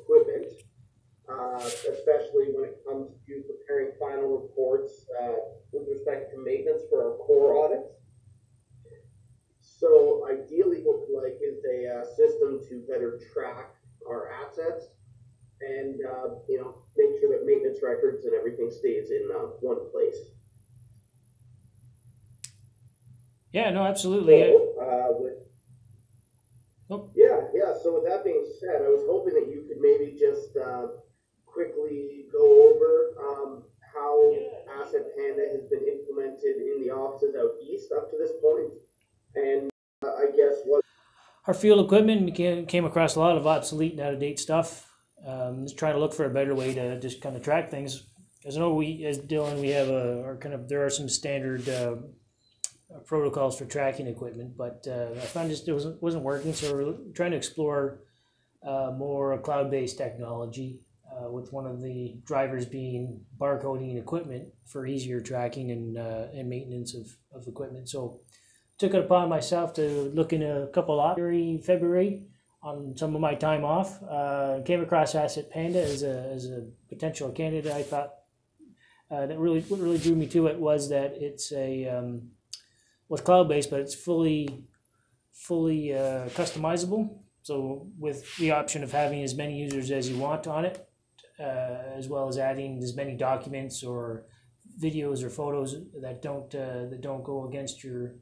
equipment, especially when it comes to preparing final reports with respect to maintenance for our core audits. So ideally what we'd like is a system to better track our assets and make sure that maintenance records and everything stays in one place. Yeah, no, absolutely. So with that being said, I was hoping that you could maybe just quickly go over how Asset Panda has been implemented in the offices out east up to this point, and I guess what our field equipment came across a lot of obsolete and out-of-date stuff. Just trying to look for a better way to just kind of track things. As I know, as Dylan, we have there are some standard protocols for tracking equipment, but I found just it wasn't working. So we're trying to explore more cloud-based technology, with one of the drivers being barcoding equipment for easier tracking and maintenance of equipment. So took it upon myself to look in a couple of February on some of my time off. Came across Asset Panda as a potential candidate. I thought what really drew me to it was that it's was cloud-based, but it's fully customizable. So with the option of having as many users as you want on it, as well as adding as many documents or videos or photos that don't go against your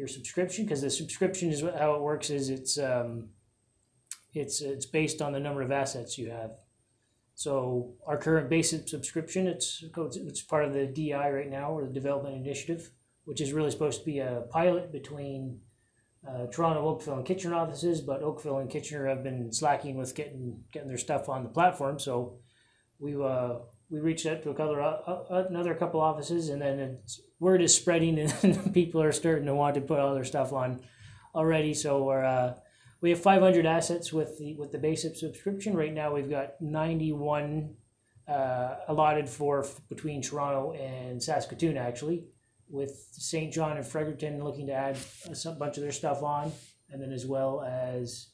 subscription, because the subscription is how it works. Is it's based on the number of assets you have. So our current basic subscription, it's part of the DI right now, or the Development Initiative, which is really supposed to be a pilot between Toronto, Oakville, and Kitchener offices, but Oakville and Kitchener have been slacking with getting their stuff on the platform. So we reached out to another couple offices, and then word is spreading, and people are starting to want to put all their stuff on already. So we have 500 assets with the basic subscription. Right now we've got 91 allotted for between Toronto and Saskatoon, actually, with St. John and Fredericton looking to add a bunch of their stuff on, and then as well as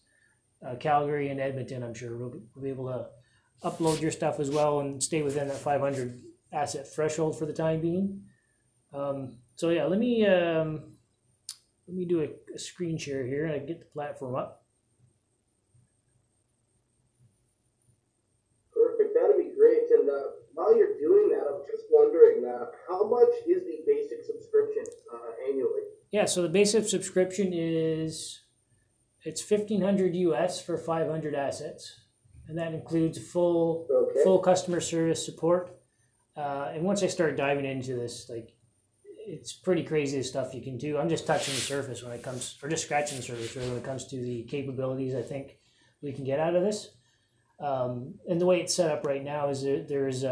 Calgary and Edmonton. I'm sure we'll be able to upload your stuff as well and stay within that 500 asset threshold for the time being. So yeah, let me do a screen share here and get the platform up. Perfect, that'd be great. And while you're doing that, I'm just wondering, how much is the basic subscription annually? Yeah, so the basic subscription it's $1,500 US for 500 assets, and that includes full customer service support. And once I start diving into this, it's pretty crazy the stuff you can do. I'm just touching the surface when it comes, or just scratching the surface really, when it comes to the capabilities I think we can get out of this. And the way it's set up right now is there's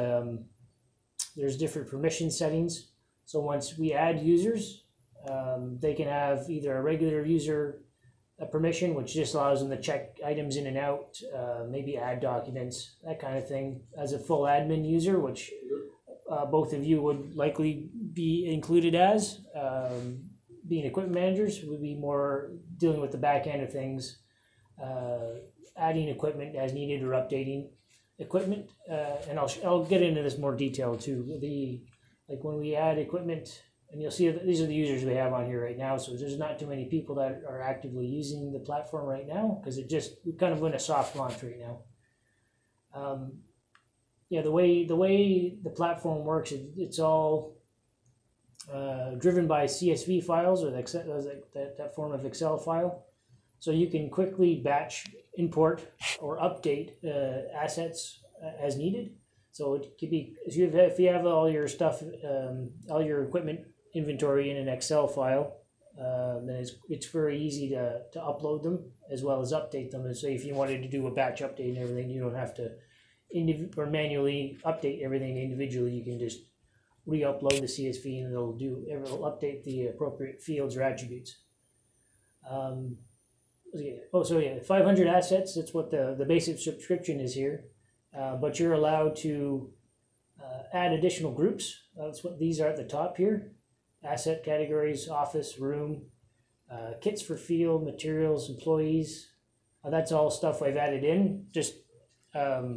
different permission settings. So once we add users, they can have either a regular user permission, which just allows them to check items in and out, maybe add documents, that kind of thing, as a full admin user, which both of you would likely be included as. Being equipment managers would be more dealing with the back end of things, adding equipment as needed or updating equipment. And I'll get into this more detail too. When we add equipment, and you'll see that these are the users we have on here right now. So there's not too many people that are actively using the platform right now, because we kind of went a soft launch right now. Yeah, the way the platform works, it's all driven by CSV files, or that form of Excel file. So you can quickly batch, import, or update assets as needed. So it could be, if you have all your stuff, all your equipment inventory in an Excel file, then it's very easy to upload them as well as update them. And so if you wanted to do a batch update and everything, you don't have to or manually update everything individually. You can just re-upload the CSV and it'll update the appropriate fields or attributes. So yeah, 500 assets, that's what the basic subscription is here. But you're allowed to add additional groups. That's what these are at the top here. Asset categories, office, room, kits for field, materials, employees. That's all stuff I've added in. Just So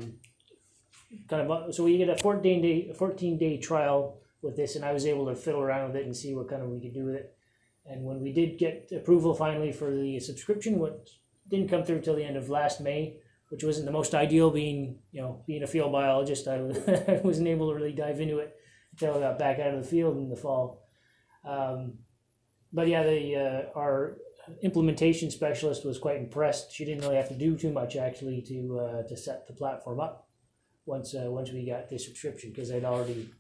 we get a 14-day trial with this, and I was able to fiddle around with it and see what kind of we could do with it. And when we did get approval finally for the subscription, which didn't come through till the end of last May, which wasn't the most ideal, being a field biologist, I wasn't able to really dive into it until I got back out of the field in the fall. But yeah, our implementation specialist was quite impressed. She didn't really have to do too much actually to set the platform up once we got the subscription, because I'd already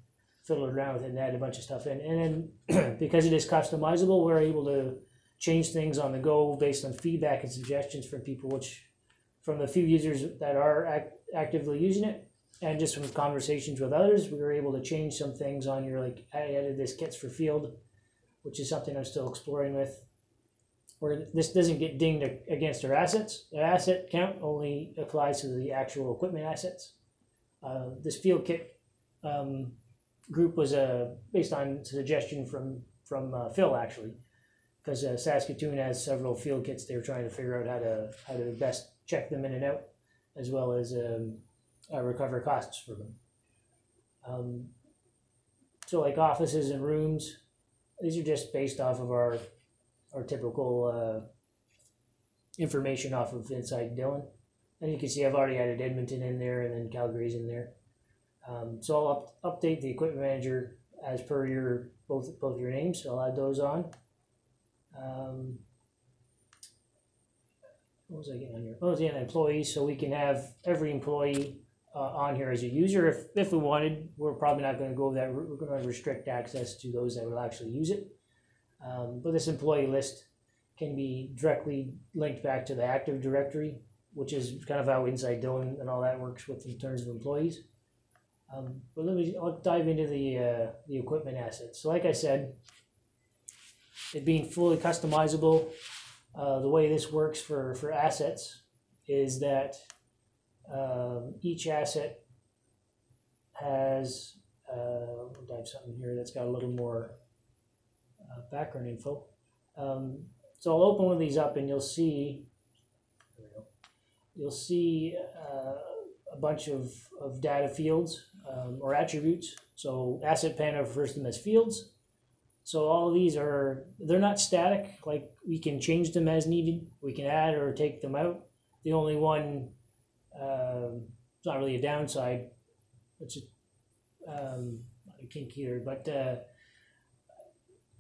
fiddled around with it and added a bunch of stuff in. And then because it is customizable, we're able to change things on the go based on feedback and suggestions from people, which from the few users that are actively using it, and just from conversations with others, we were able to change some things on here, like I added this kits for field, which is something I'm still exploring with, where this doesn't get dinged against our assets. The asset count only applies to the actual equipment assets. This field kit group was based on suggestion from Phil, actually, because Saskatoon has several field kits. They were trying to figure out how to best check them in and out, as well as recover costs for them. So like offices and rooms, these are just based off of our typical information off of Inside Dillon. And you can see I've already added Edmonton in there, and then Calgary's in there. So I'll update the equipment manager as per your both your names. So I'll add those on. What was I getting on here? Oh, yeah, employees. So we can have every employee on here as a user if we wanted. We're probably not going to go that route. We're going to restrict access to those that will actually use it. But this employee list can be directly linked back to the Active Directory, which is kind of how Inside Dillon and all that works with in terms of employees. But I'll dive into the equipment assets. So like I said, it being fully customizable, the way this works for assets is that each asset has, I'll dive something here that's got a little more background info. So I'll open one of these up and you'll see, a bunch of data fields or attributes. So Asset Panda refers to them as fields. So all of these they're not static, like we can change them as needed. We can add or take them out. The only one, it's not really a downside, it's not a kink either, but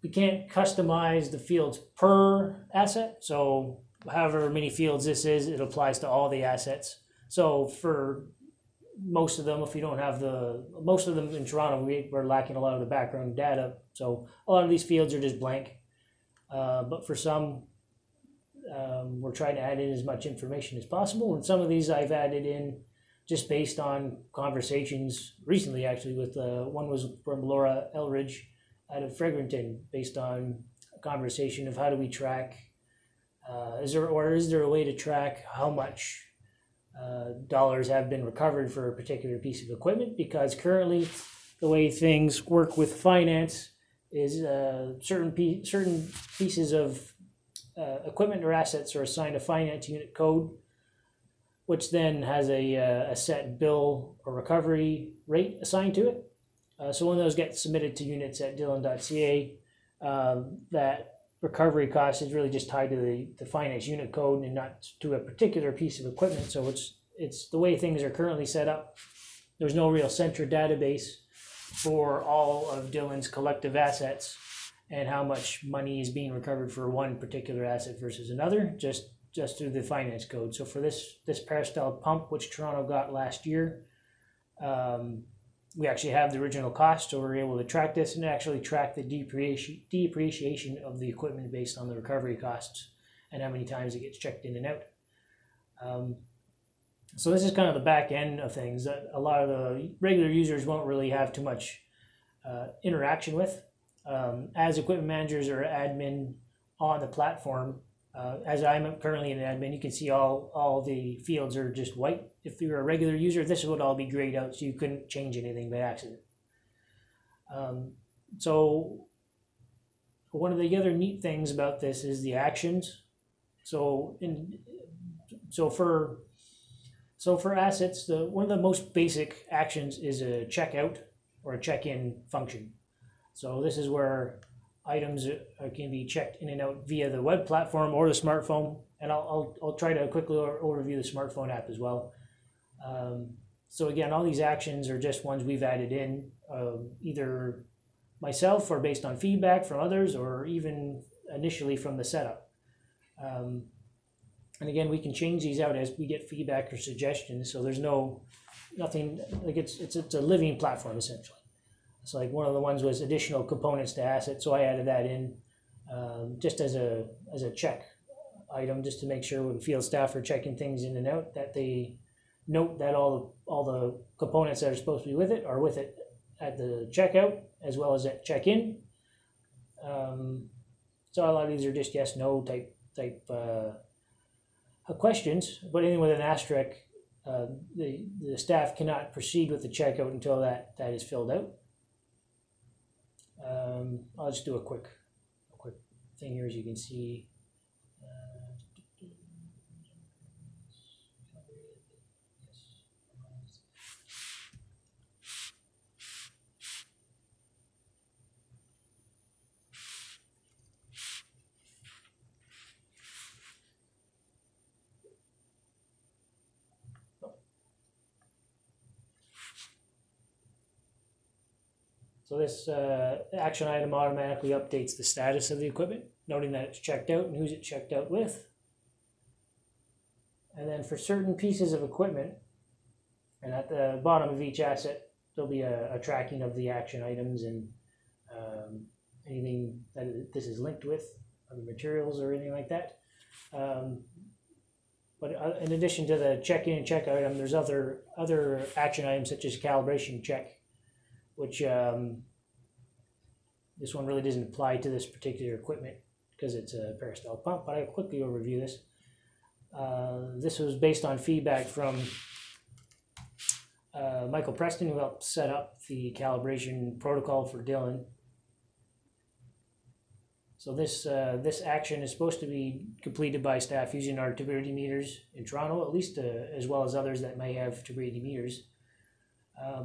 we can't customize the fields per asset. So however many fields this is, it applies to all the assets. So for most of them, if you don't have most of them in Toronto, we're lacking a lot of the background data. So a lot of these fields are just blank. But for some, we're trying to add in as much information as possible. And some of these I've added in just based on conversations recently, actually, with one was from Laura Elridge out of Fragranton, based on a conversation of how do we track, is there a way to track how much dollars have been recovered for a particular piece of equipment? Because currently the way things work with finance is certain pieces of equipment or assets are assigned a finance unit code, which then has a set bill or recovery rate assigned to it. So when those get submitted to units at Dillon.ca, that recovery cost is really just tied to the finance unit code and not to a particular piece of equipment. So it's the way things are currently set up. There's no real central database for all of Dillon's collective assets and how much money is being recovered for one particular asset versus another, just through the finance code. So for this Peristyle pump, which Toronto got last year, we actually have the original cost, so we're able to track this and actually track the depreciation of the equipment based on the recovery costs and how many times it gets checked in and out. So this is kind of the back end of things that a lot of the regular users won't really have too much interaction with. As equipment managers or admin on the platform, as I'm currently an admin, you can see all the fields are just white. If you're a regular user, this would all be grayed out, so you couldn't change anything by accident. So one of the other neat things about this is the actions. So for So for assets, one of the most basic actions is a checkout or a check-in function. So this is where items can be checked in and out via the web platform or the smartphone. And I'll try to quickly overview the smartphone app as well. So again, all these actions are just ones we've added in, either myself or based on feedback from others, or even initially from the setup. And again, we can change these out as we get feedback or suggestions. So there's nothing like it's a living platform essentially. So like one of the ones was additional components to asset, so I added that in just as a check item, just to make sure when field staff are checking things in and out that they note that all the components that are supposed to be with it are with it at the checkout as well as at check-in. So a lot of these are just yes no type questions, but anything with an asterisk, the staff cannot proceed with the checkout until that is filled out. I'll just do a quick thing here, as you can see. So this action item automatically updates the status of the equipment, noting that it's checked out and who's it checked out with. And then for certain pieces of equipment, and at the bottom of each asset, there'll be a tracking of the action items and anything that this is linked with, other materials or anything like that. But in addition to the check-in and check item, there's other action items such as calibration check, which this one really doesn't apply to this particular equipment because it's a peristyle pump, but I'll quickly overview this. This was based on feedback from Michael Preston, who helped set up the calibration protocol for Dylan. So this action is supposed to be completed by staff using our turbidity meters in Toronto, at least as well as others that may have turbidity meters.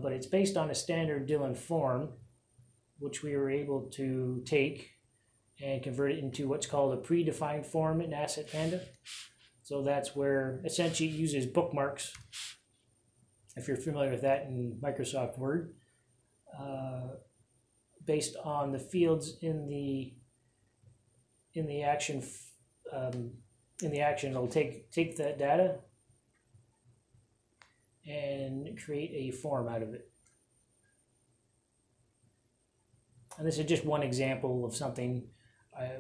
But it's based on a standard Dylan form, which we were able to take and convert it into what's called a predefined form in Asset Panda. So that's where essentially it uses bookmarks, if you're familiar with that in Microsoft Word, based on the fields in the action. It'll take that data and create a form out of it. And this is just one example of something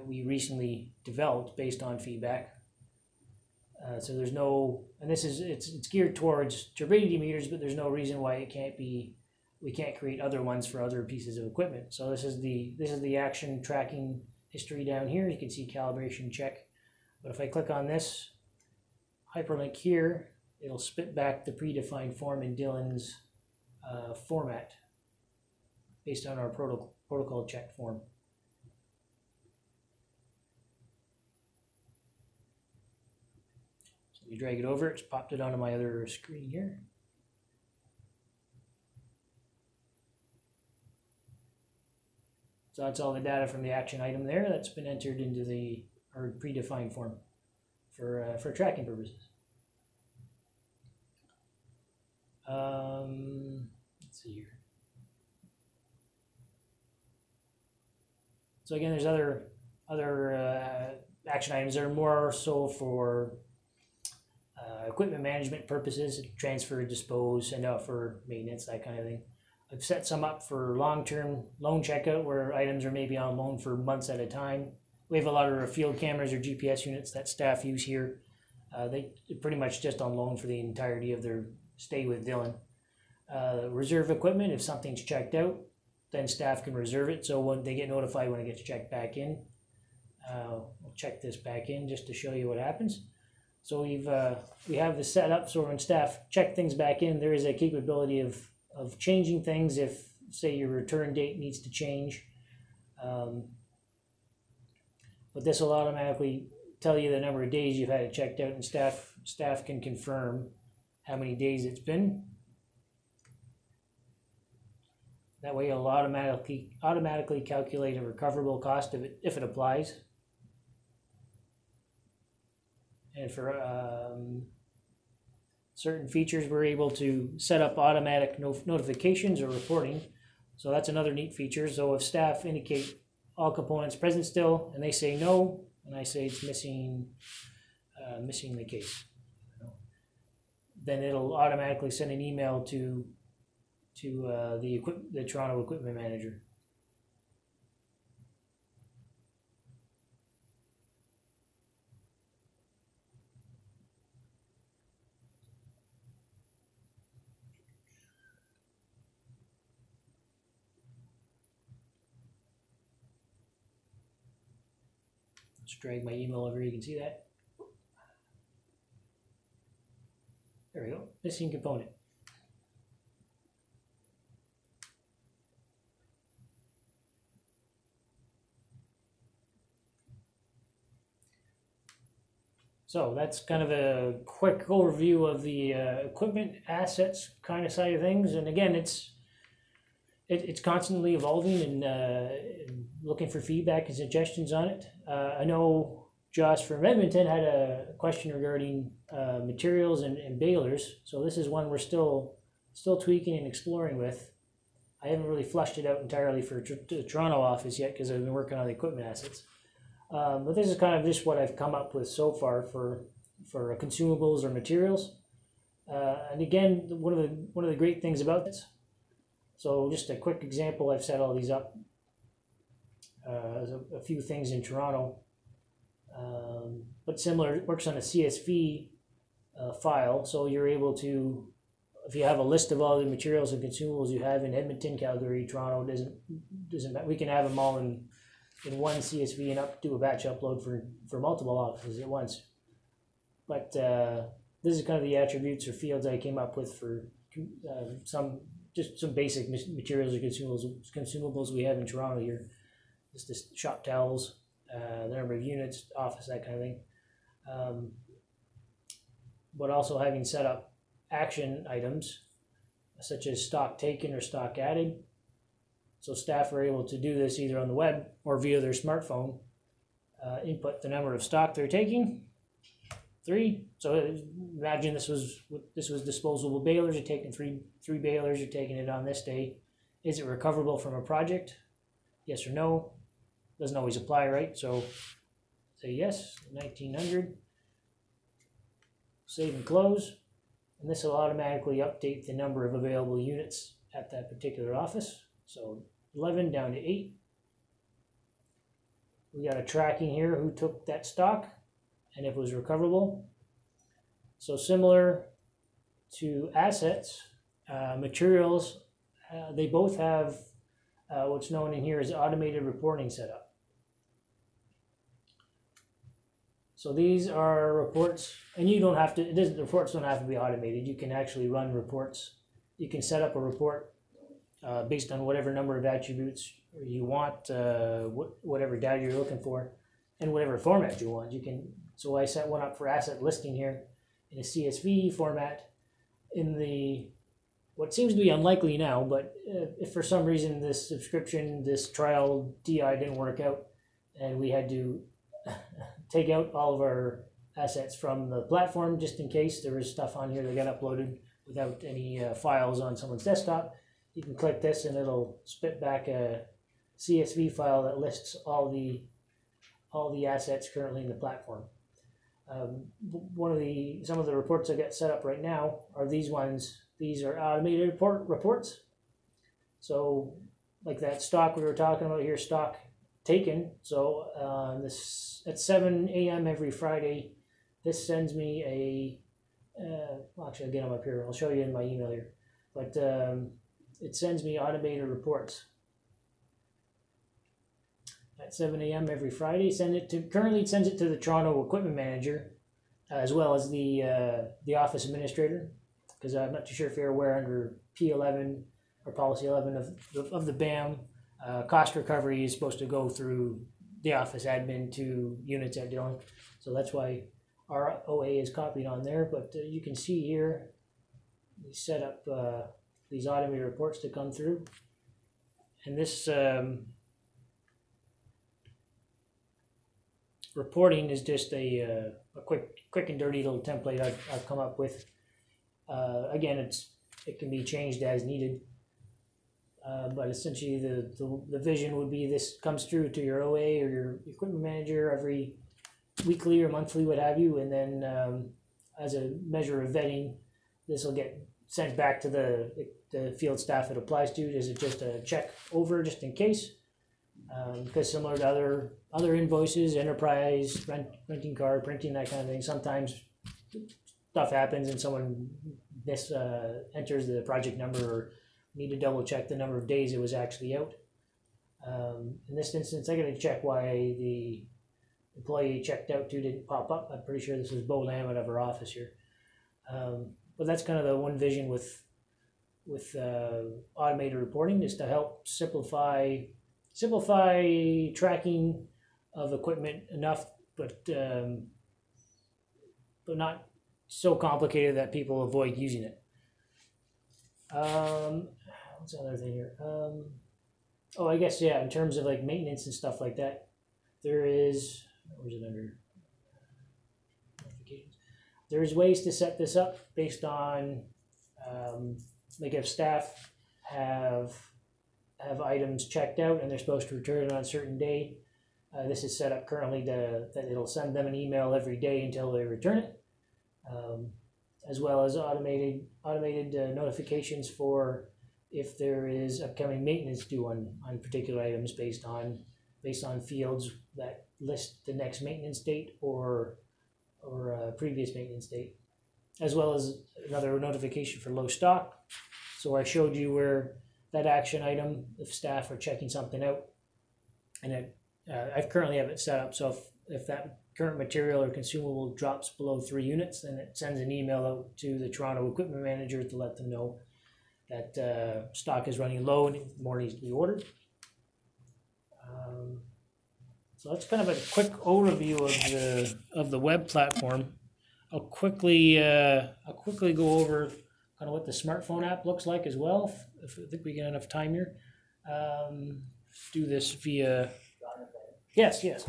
we recently developed based on feedback. So there's no, and it's geared towards turbidity meters, but there's no reason why we can't create other ones for other pieces of equipment. So this is the action tracking history down here. You can see calibration check. But if I click on this hyperlink here, it'll spit back the predefined form in Dylan's format based on our protocol check form. So we drag it over, it's popped it onto my other screen here. So that's all the data from the action item there that's been entered into our predefined form for tracking purposes. Let's see here. So again, there's other action items that are more so for equipment management purposes, transfer, dispose, send out for maintenance, that kind of thing. I've set some up for long-term loan checkout where items are maybe on loan for months at a time. We have a lot of field cameras or GPS units that staff use here. They're pretty much just on loan for the entirety of their stay with Dylan. Reserve equipment, if something's checked out, then staff can reserve it, so when they get notified when it gets checked back in. We'll check this back in just to show you what happens. So we have this set up so when staff check things back in, there is a capability of changing things if, say, your return date needs to change. But this will automatically tell you the number of days you've had it checked out, and staff can confirm how many days it's been. That way it'll automatically calculate a recoverable cost if it applies. And for certain features, we're able to set up automatic notifications or reporting. So that's another neat feature. So if staff indicate all components present still, and they say no, and I say it's missing the case, then it'll automatically send an email to the Toronto equipment manager. Let's drag my email over here, you can see that. There we go, missing component. So that's kind of a quick overview of the equipment assets kind of side of things. And again, it's constantly evolving and looking for feedback and suggestions on it. I know Josh from Edmonton had a question regarding materials and balers. So this is one we're still tweaking and exploring with. I haven't really flushed it out entirely for the Toronto office yet because I've been working on the equipment assets. But this is kind of just what I've come up with so far for consumables or materials. And again, one of the great things about this. So just a quick example, I've set all these up. There's a few things in Toronto, but similar. It works on a CSV file, so you're able to, if you have a list of all the materials and consumables you have in Edmonton, Calgary, Toronto, doesn't we can have them all in one CSV and do a batch upload for multiple offices at once. But this is kind of the attributes or fields I came up with for some basic materials or consumables we have in Toronto here. Just the shop towels, the number of units, office, that kind of thing. But also having set up action items such as stock taken or stock added. So staff are able to do this either on the web or via their smartphone. Input the number of stock they're taking, 3. So imagine this was disposable balers. You're taking three balers. You're taking it on this day. Is it recoverable from a project? Yes or no? Doesn't always apply, right? So say yes, 1900. Save and close, and this will automatically update the number of available units at that particular office. So 11 down to 8. We got a tracking here who took that stock and if it was recoverable. So similar to assets, materials, they both have what's known in here as automated reporting setup. So these are reports, and you don't have to, the reports don't have to be automated. You can actually run reports. You can set up a report based on whatever number of attributes you want, whatever data you're looking for, and whatever format you want. You can. So I set one up for asset listing here in a CSV format in the, what seems to be unlikely now, but if for some reason this subscription, this trial DI didn't work out, and we had to take out all of our assets from the platform just in case there was stuff on here that got uploaded without any files on someone's desktop, you can click this and it'll spit back a CSV file that lists all the assets currently in the platform. Some of the reports I got set up right now are these ones. These are automated reports. So like that stock we were talking about here, stock taken. So this at 7 a.m. every Friday, this sends me a, actually I'll get them up here. I'll show you in my email here. But it sends me automated reports at 7 a.m. every Friday. Currently it sends it to the Toronto equipment manager as well as the office administrator, because I'm not too sure if you're aware under P11 or policy 11 of the BAM, cost recovery is supposed to go through the office admin to units at Dillon. So that's why our OA is copied on there. But you can see here set up these automated reports to come through. And this reporting is just a quick and dirty little template I've come up with. Again, it can be changed as needed, but essentially the vision would be this comes through to your OA or your equipment manager every weekly or monthly, what have you, and then as a measure of vetting, this will get sent back to the field staff it applies to. Is it just a check over just in case? Because similar to other invoices, enterprise, renting car, printing, that kind of thing, sometimes stuff happens and someone enters the project number or need to double check the number of days it was actually out. In this instance, I got to check why the employee checked out to didn't pop up. I'm pretty sure this was Bo Lamb out of our office here. But that's kind of the one vision with automated reporting, is to help simplify tracking of equipment enough, but not so complicated that people avoid using it. What's the other thing here? Oh, I guess, yeah, in terms of like maintenance and stuff like that, there is, where's it under? Notifications. There's ways to set this up based on, like if staff have items checked out and they're supposed to return it on a certain day. This is set up currently that it'll send them an email every day until they return it, as well as automated notifications for if there is upcoming maintenance due on particular items based on fields that list the next maintenance date or previous maintenance date, as well as another notification for low stock. So I showed you where that action item, if staff are checking something out, and I currently have it set up so if that current material or consumable drops below 3 units, then it sends an email out to the Toronto equipment manager to let them know that stock is running low and more needs to be ordered. So that's kind of a quick overview of the web platform. I'll quickly go over kind of what the smartphone app looks like as well, if I think we get enough time here. Do this via. Yes. I have a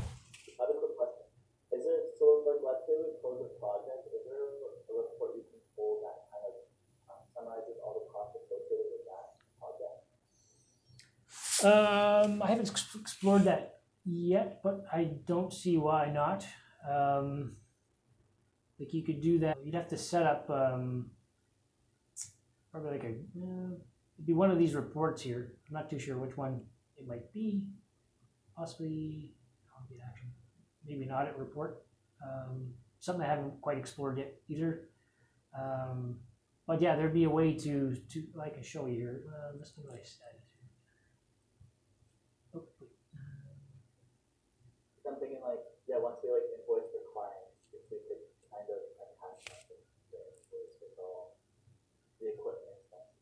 quick question. Is there, so like let's say we close a project, is there a report you can pull that kind of summarizes all the costs associated with that project? I haven't explored that yet, but I don't see why not. Like you could do that. You'd have to set up probably like it'd be one of these reports here. I'm not too sure which one it might be. Possibly maybe an audit report. Something I haven't quite explored yet either. But yeah, there'd be a way to I can show you here. Let's do what I said. I'm thinking like, yeah, once we like invoice the client, if we could kind of attach something to the invoice with all the equipment expenses.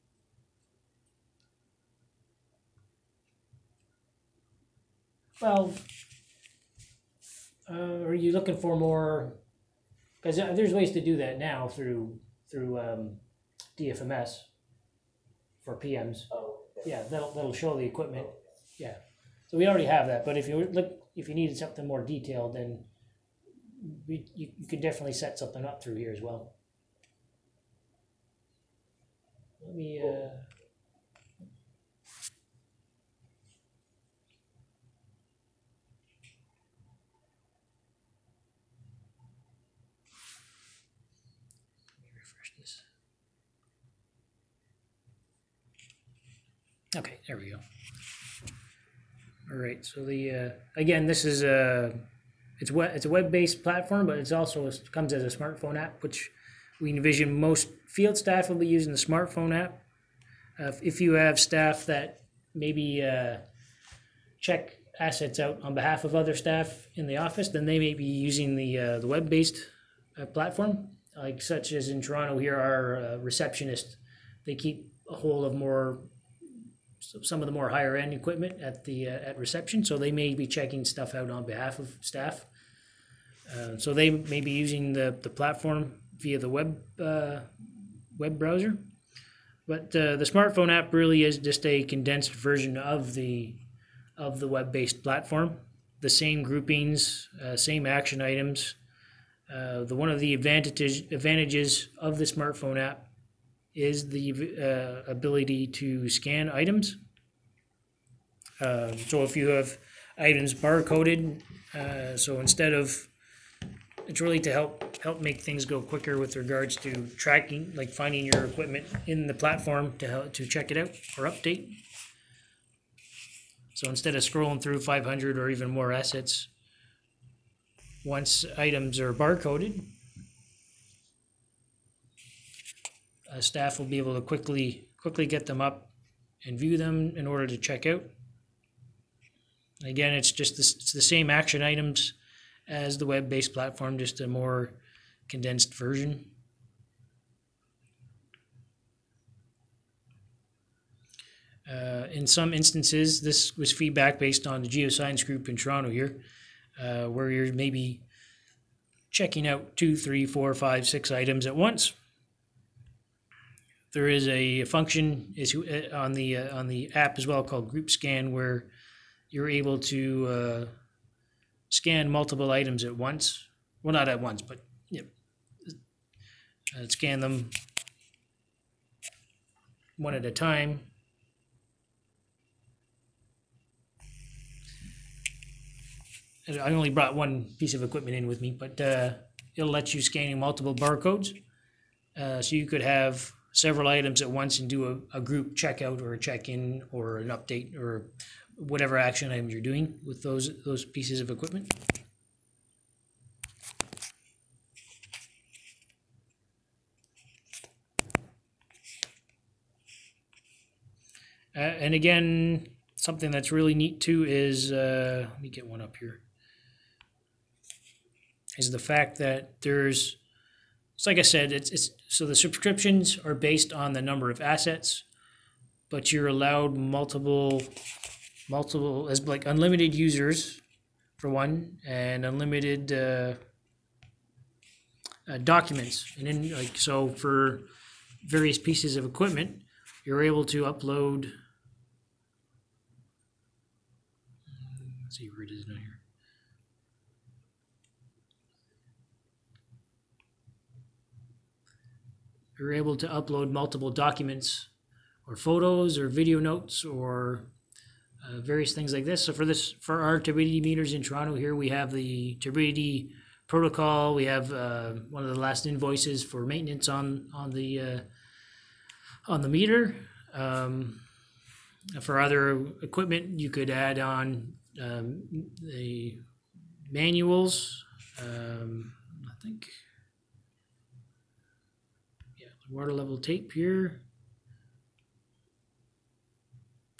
Well, are you looking for more? Because there's ways to do that now through DFMS for PMs. Oh, okay. Yeah, that'll show the equipment. Yeah, so we already have that. But if you needed something more detailed, then you could definitely set something up through here as well. Let me. Okay, there we go. All right, so the again, this is it's a web-based platform, but it's also comes as a smartphone app, which we envision most field staff will be using the smartphone app. If you have staff that maybe check assets out on behalf of other staff in the office, then they may be using the web-based platform, like such as in Toronto here, our receptionist, they keep a hold of some of the more higher end equipment at reception, so they may be checking stuff out on behalf of staff. So they may be using the platform via the web browser. But the smartphone app really is just a condensed version of the web-based platform. The same groupings, same action items. The one of the advantages of the smartphone app is the ability to scan items. So if you have items barcoded, so instead of, it's really to help make things go quicker with regards to tracking, like finding your equipment in the platform to check it out or update. So instead of scrolling through 500 or even more assets, once items are barcoded, staff will be able to quickly get them up and view them in order to check out. Again, it's the same action items as the web-based platform, just a more condensed version. In some instances, this was feedback based on the geoscience group in Toronto here, where you're maybe checking out 2, 3, 4, 5, 6 items at once. There is a function on the app as well called Group Scan, where you're able to scan multiple items at once. Well, not at once, but scan them one at a time. I only brought one piece of equipment in with me, but it'll let you scan multiple barcodes. So you could have several items at once and do a group checkout or a check-in or an update or whatever action items you're doing with those pieces of equipment. And again, something that's really neat too is, let me get one up here, is the fact that there's, it's like I said, it's so the subscriptions are based on the number of assets, but you're allowed multiple as like unlimited users for one, and unlimited documents. And then like, so for various pieces of equipment, you're able to upload, let's see where it is down here. You're able to upload multiple documents or photos or video notes or various things like this. So for our turbidity meters in Toronto here, we have the turbidity protocol. We have one of the last invoices for maintenance on the meter. For other equipment, you could add on the manuals. I think, yeah, water level tape here.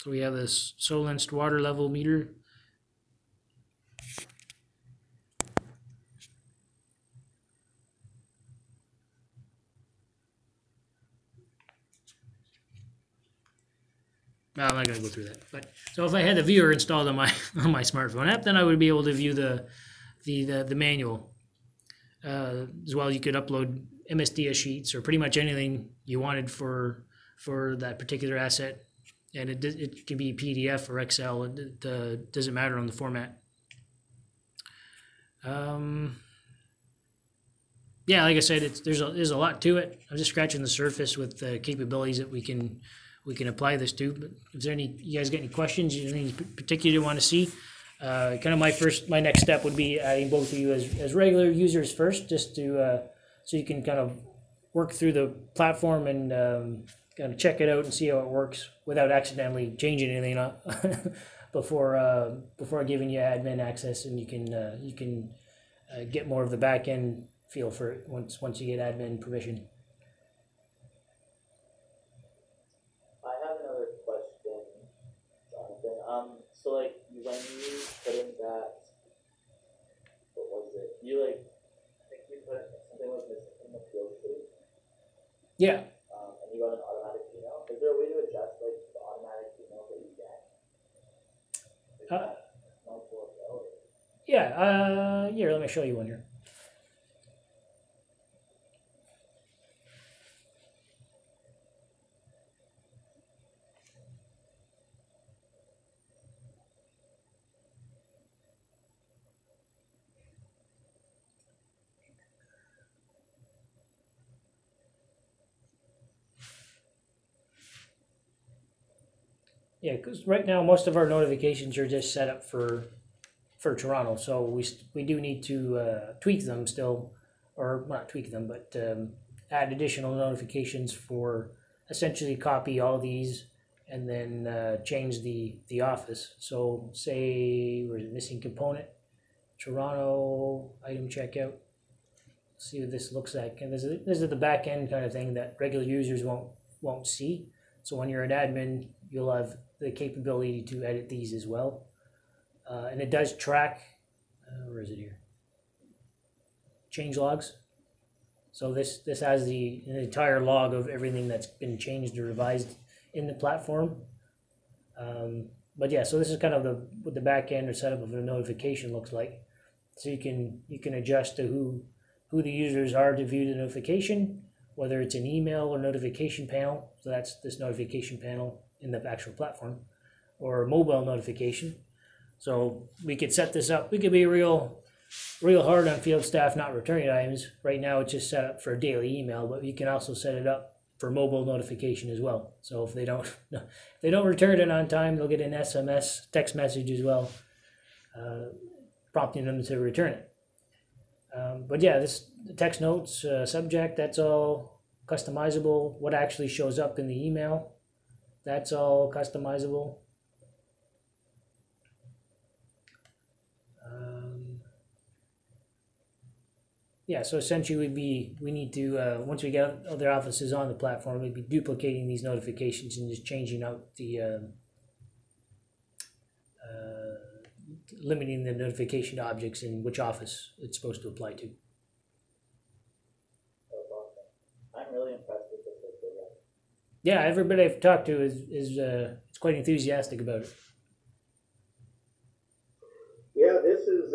So we have this Solensed water level meter. No, I'm not going to go through that. But so if I had the viewer installed on my smartphone app, then I would be able to view the manual. As well, you could upload MSDS sheets or pretty much anything you wanted for that particular asset. And it can be PDF or Excel. It doesn't matter on the format. Yeah, like I said, there's a lot to it. I'm just scratching the surface with the capabilities that we can apply this to. But if you guys got any questions, anything particular you want to see? Kind of my next step would be adding both of you as regular users first, just to so you can kind of work through the platform and kind of check it out and see how it works without accidentally changing anything up before giving you admin access, and you can get more of the back end feel for it once you get admin permission. I have another question, Jonathan. So like when you put in that, what was it? I think you put something was missing in the field too. Yeah. And you got an automatic email. Is there a way to adjust like the automatic email that you get? Yeah. Here, let me show you one here. Yeah, because right now most of our notifications are just set up for Toronto, so we do need to tweak them still, or not tweak them, but add additional notifications for essentially copy all these and then change the office. So say where's it, missing component, Toronto item checkout. See what this looks like, and this is the back end kind of thing that regular users won't see. So when you're an admin, you'll have the capability to edit these as well. And it does track, where is it here? Change logs. So this has an entire log of everything that's been changed or revised in the platform. But yeah, so this is kind of what the back end or setup of a notification looks like. So you can adjust to who the users are to view the notification, whether it's an email or notification panel. So that's this notification panel in the actual platform, or mobile notification. So we could set this up. We could be real hard on field staff not returning items. Right now it's just set up for daily email, but you can also set it up for mobile notification as well. So if they don't return it on time, they'll get an SMS text message as well, prompting them to return it. But yeah, this text notes, subject, that's all customizable. What actually shows up in the email, that's all customizable. Yeah, so essentially we need to, once we get other offices on the platform, we'd be duplicating these notifications and just changing out the, limiting the notification objects in which office it's supposed to apply to. That's awesome. I'm really impressed with this program. Yeah, everybody I've talked to is quite enthusiastic about it. Yeah, this is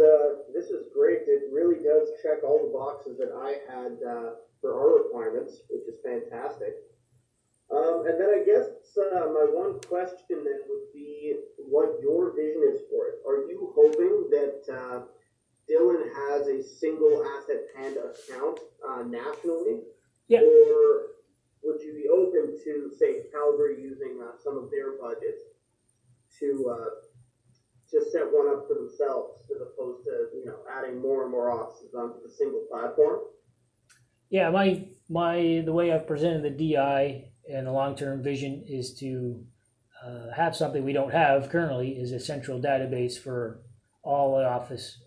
great. It really does check all the boxes that I had for our requirements, which is fantastic. And then I guess my one question then would be what your vision is for it. Are you hoping that Dylan has a single Asset Panda account nationally? Yeah. Or would you be open to, say, Calgary using some of their budget to just set one up for themselves as opposed to, adding more and more offices onto the single platform? Yeah, the way I've presented the DI and the long-term vision is to have something we don't have currently, is a central database for all the office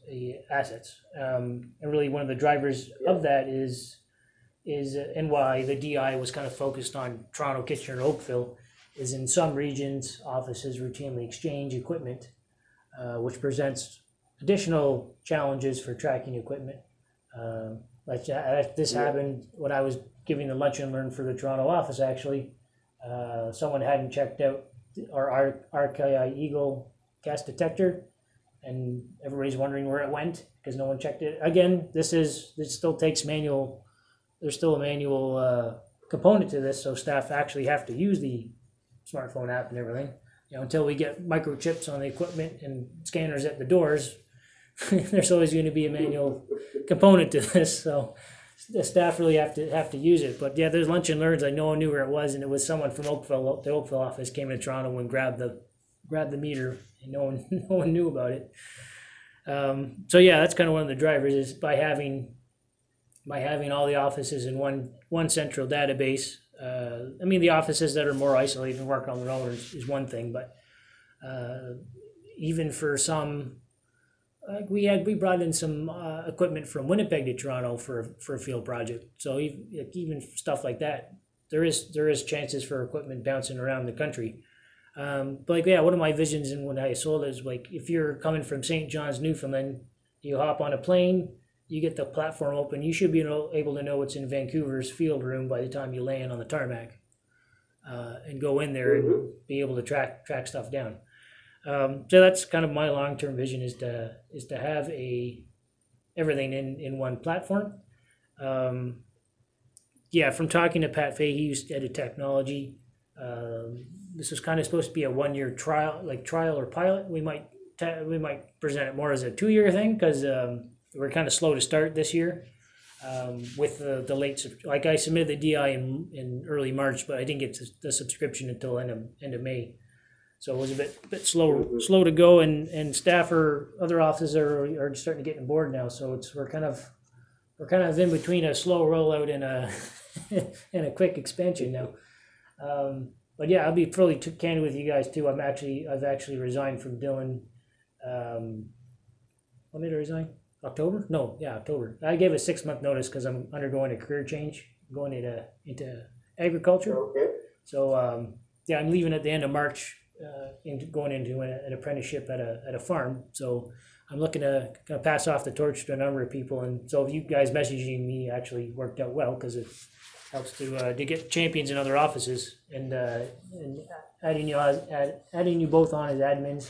assets. And really one of the drivers of that is and why the DI was kind of focused on Toronto, Kitchener, Oakville, is in some regions offices routinely exchange equipment, which presents additional challenges for tracking equipment. Like this happened when I was giving the lunch and learn for the Toronto office. Actually, someone hadn't checked out our RKI Eagle gas detector, and everybody's wondering where it went because no one checked it. Again, this still takes manual. There's still a manual component to this, so staff actually have to use the smartphone app and everything. Until we get microchips on the equipment and scanners at the doors, there's always going to be a manual component to this. So the staff really have to use it. But yeah, there's lunch and learns. No one knew where it was, and it was someone from Oakville. The Oakville office came to Toronto and grabbed the meter, and no one knew about it. So yeah, that's kind of one of the drivers, is by having all the offices in one central database. The offices that are more isolated and work on their own is one thing, but even for some, we brought in some equipment from Winnipeg to Toronto for a field project. So even stuff like that, there is chances for equipment bouncing around the country. But one of my visions and when I sold it is if you're coming from St. John's, Newfoundland, you hop on a plane. You get the platform open, you should be able to know what's in Vancouver's field room by the time you land on the tarmac, and go in there and be able to track stuff down. So that's kind of my long-term vision, is to have everything in one platform. From talking to Pat Fay, he used head of technology. This was kind of supposed to be a 1-year trial or pilot. We might present it more as a 2-year thing because. We're kind of slow to start this year with the late. I submitted the DI in early March, but I didn't get the subscription until end of May. So it was a bit slow to go, and staff or other offices are starting to get on board now. So we're kind of in between a slow rollout and a and a quick expansion now. But yeah, I'll be fully candid with you guys too. I've actually resigned from Dillon. When did I resign? October? No, yeah, October. I gave a 6-month notice because I'm undergoing a career change, going into agriculture. Okay. So yeah, I'm leaving at the end of March, going into an apprenticeship at a farm. So I'm looking to kind of pass off the torch to a number of people, and so you guys messaging me actually worked out well because it helps to get champions in other offices, and adding you both on as admins,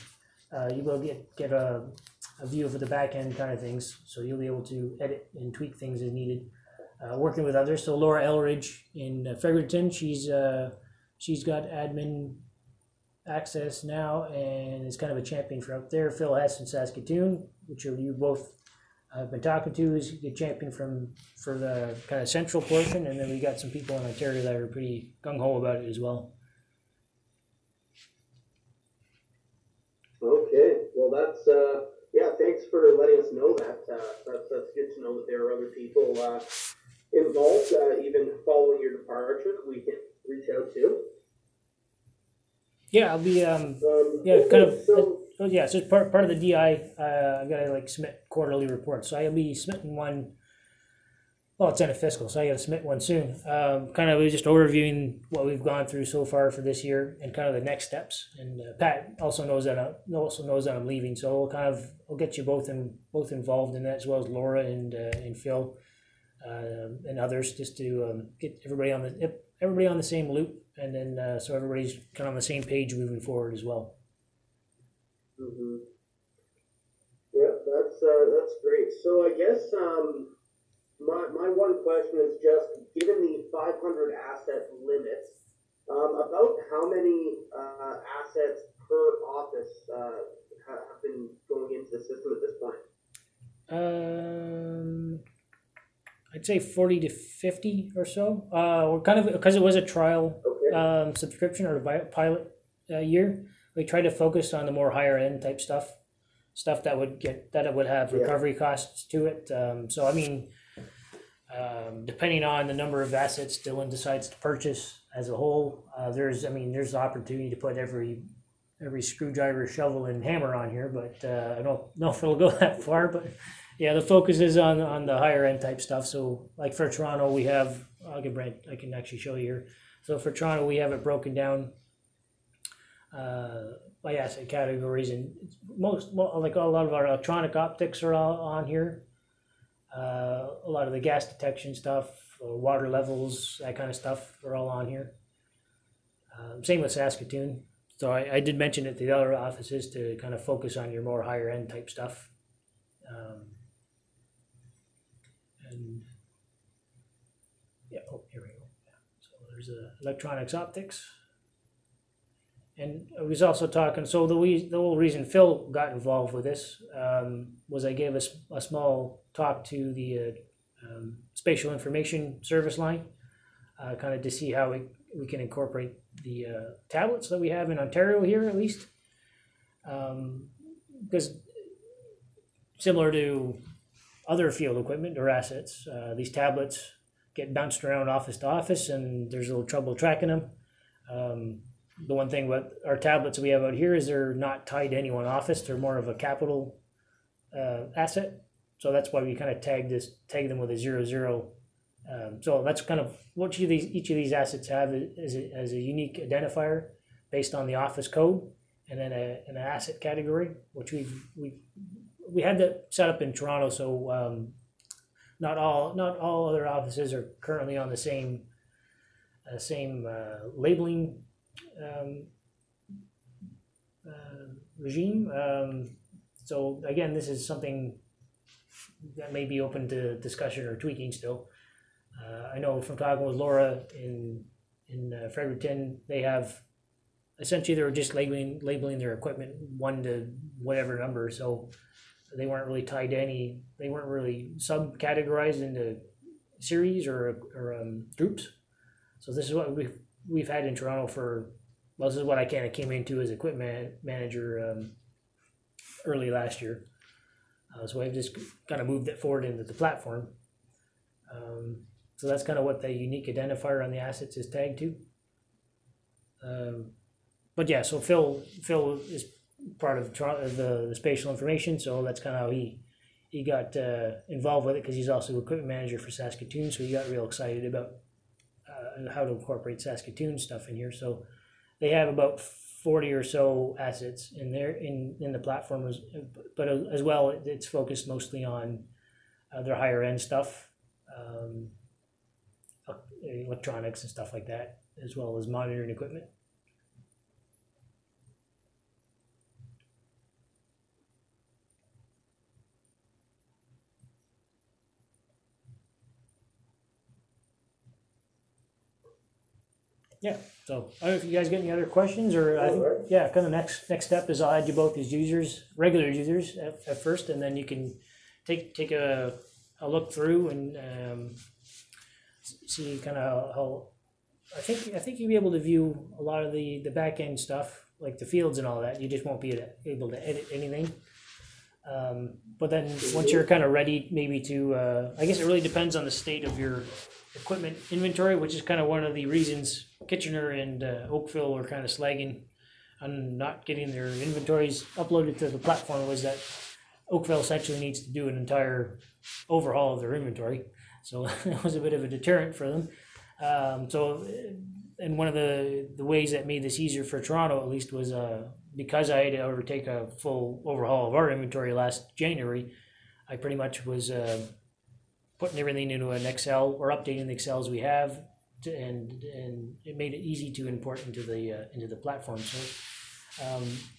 you will get a view of the back end kind of things, so you'll be able to edit and tweak things as needed. Working with others, so Laura Elridge in Fredericton, she's got admin access now and is kind of a champion for out there. Phil Hess in Saskatoon, which you both have been talking to, is a good champion for the kind of central portion, and then we got some people in Ontario that are pretty gung-ho about it as well. Okay, well that's yeah. Thanks for letting us know that. That's good to know that there are other people involved, even following your departure, that we can reach out to. Yeah, I'll be yeah, kind of. So yeah, so it's part of the DI. I've got to submit quarterly reports, so I'll be submitting one. Well, it's end of fiscal, so I got to submit one soon. Kind of just overviewing what we've gone through so far for this year and kind of the next steps. And Pat also knows that I'm leaving, so I'll get you both involved in that, as well as Laura and Phil and others, just to get everybody on the same loop, and then so everybody's kind of on the same page moving forward as well. Mm-hmm. Yeah, that's great. So I guess my one question is just, given the 500 asset limit, about how many assets per office have been going into the system at this point? I'd say 40 to 50 or so. We're kind of, because it was a trial subscription or a pilot year, we tried to focus on the more higher end type stuff that would have recovery costs to it. So I mean, depending on the number of assets Dylan decides to purchase as a whole, there's opportunity to put every screwdriver, shovel, and hammer on here, but I don't know if it'll go that far. But yeah, the focus is on the higher end type stuff. So like for Toronto, we have, I can actually show you here. So for Toronto, we have it broken down by asset categories, and a lot of our electronic optics are all on here. A lot of the gas detection stuff, water levels, that kind of stuff are all on here. Same with Saskatoon. So I did mention it to the other offices to kind of focus on your more higher end type stuff. And yeah, here we go. Yeah. So there's electronics optics. And I was also talking, so the whole reason Phil got involved with this was I gave a small talk to the spatial information service line, kind of to see how we can incorporate the tablets that we have in Ontario here, at least. Because similar to other field equipment or assets, these tablets get bounced around office to office, and there's a little trouble tracking them. The one thing with our tablets we have out here is they're not tied to any one office. They're more of a capital asset. So that's why we kind of tag them with a 00. So that's kind of what each of these assets have as a unique identifier based on the office code, and then an asset category, which we had that set up in Toronto. So not all other offices are currently on the same labeling regime. So again, this is something that may be open to discussion or tweaking still. I know from talking with Laura in Fredericton, they have essentially they were just labeling their equipment 1 to whatever number. So they weren't really tied to any. They weren't really subcategorized into series or groups. So this is what we've had in Toronto for well, this is what I kind of came into as equipment manager early last year. So I've just kind of moved it forward into the platform. So that's kind of what the unique identifier on the assets is tagged to. But yeah, so Phil is part of the spatial information, so that's kind of how he got involved with it, because he's also equipment manager for Saskatoon, so he got real excited about how to incorporate Saskatoon stuff in here. So they have about 40 or so assets in there in the platform, but as well, it's focused mostly on their higher end stuff, electronics and stuff like that, as well as monitoring equipment. Yeah, so I don't know if you guys get any other questions, or I think, yeah, kind of next step is I'll add you both as users, regular users at first, and then you can take a look through and see kind of how I think you'll be able to view a lot of the back end stuff, like the fields and all that. You just won't be able to edit anything. But then once you're kind of ready, maybe to, I guess it really depends on the state of your equipment inventory, which is kind of one of the reasons Kitchener and Oakville were kind of slagging on not getting their inventories uploaded to the platform, was that Oakville essentially needs to do an entire overhaul of their inventory. So that was a bit of a deterrent for them. And one of the ways that made this easier for Toronto, at least, was because I had to undertake a full overhaul of our inventory last January. I pretty much was putting everything into an Excel, or updating the Excels we have, and it made it easy to import into the platform. So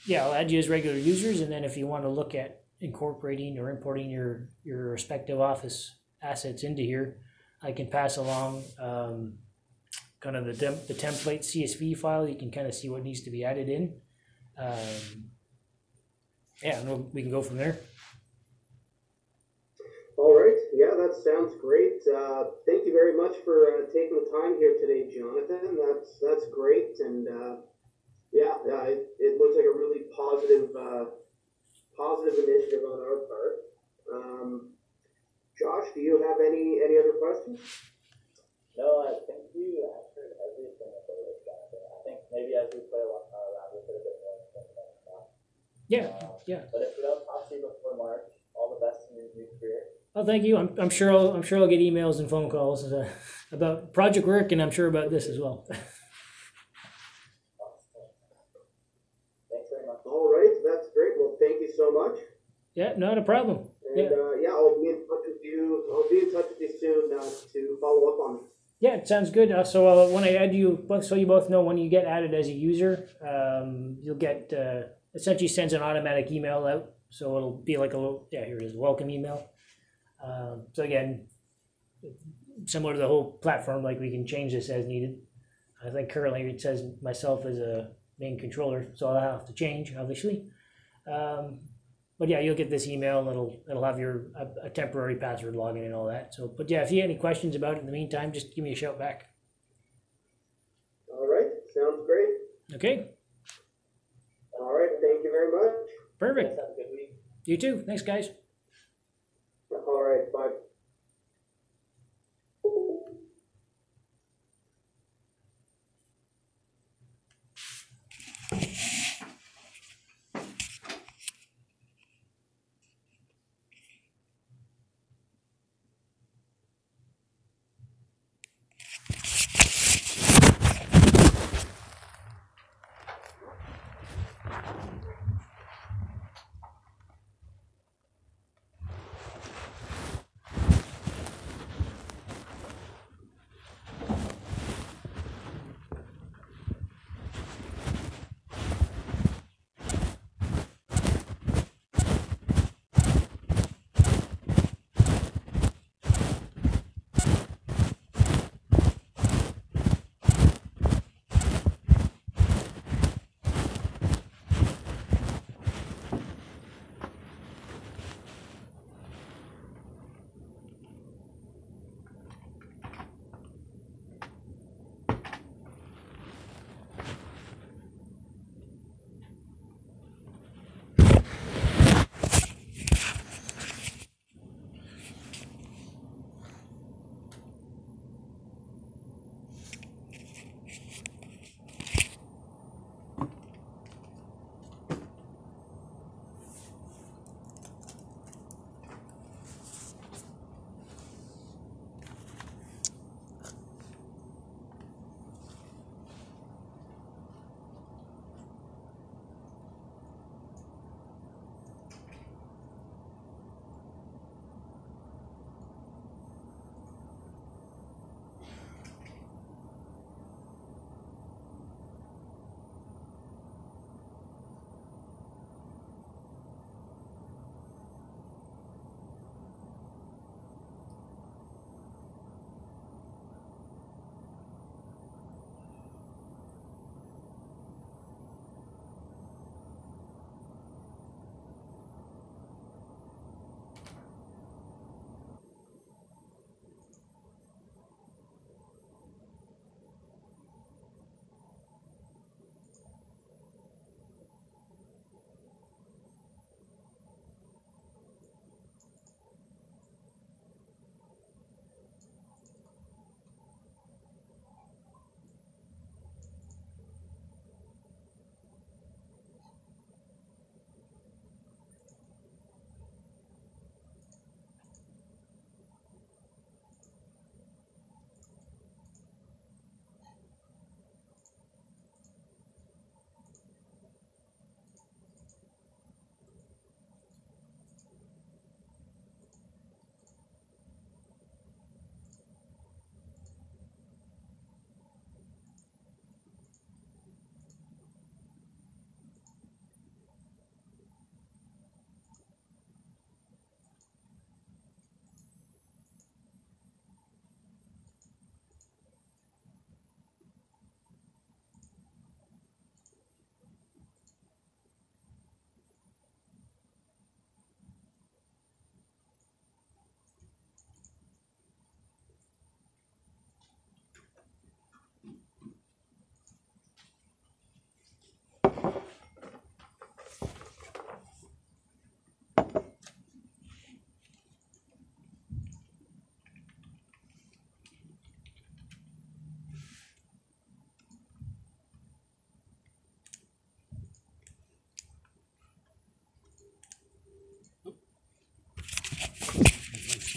yeah, I'll add you as regular users, and then if you want to look at incorporating or importing your respective office assets into here, I can pass along kind of the template CSV file. You can kind of see what needs to be added in. Yeah, and we can go from there. All right. Yeah, that sounds great. Thank you very much for taking the time here today, Jonathan. That's great, and it looks like a really positive initiative on our part. Josh, do you have any other questions? No, I think you answered everything about it, Jonathan. I think maybe as we play around with it a bit more, stuff. Yeah. But if we don't talk to you before March, all the best in your new career. Oh, thank you. I'm sure I'll get emails and phone calls about project work, and I'm sure about this as well. Thanks very much. All right, that's great. Well, thank you so much. Yeah, not a problem. And I'll be in touch with you. I'll be in touch with you soon to follow up on this. Yeah, it sounds good. So when I add you, so you both know, when you get added as a user, you'll get essentially sends an automatic email out. So it'll be like a little, here it is, welcome email. So again, similar to the whole platform, like we can change this as needed. I think currently it says myself as a main controller, so I'll have to change, obviously. But yeah, you'll get this email, and it'll have a temporary password login and all that. So, but yeah, if you have any questions about it in the meantime, just give me a shout back. All right, sounds great. Okay. All right, thank you very much. Perfect. Have a good week. You too. Thanks, guys. All right, bye.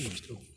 You too.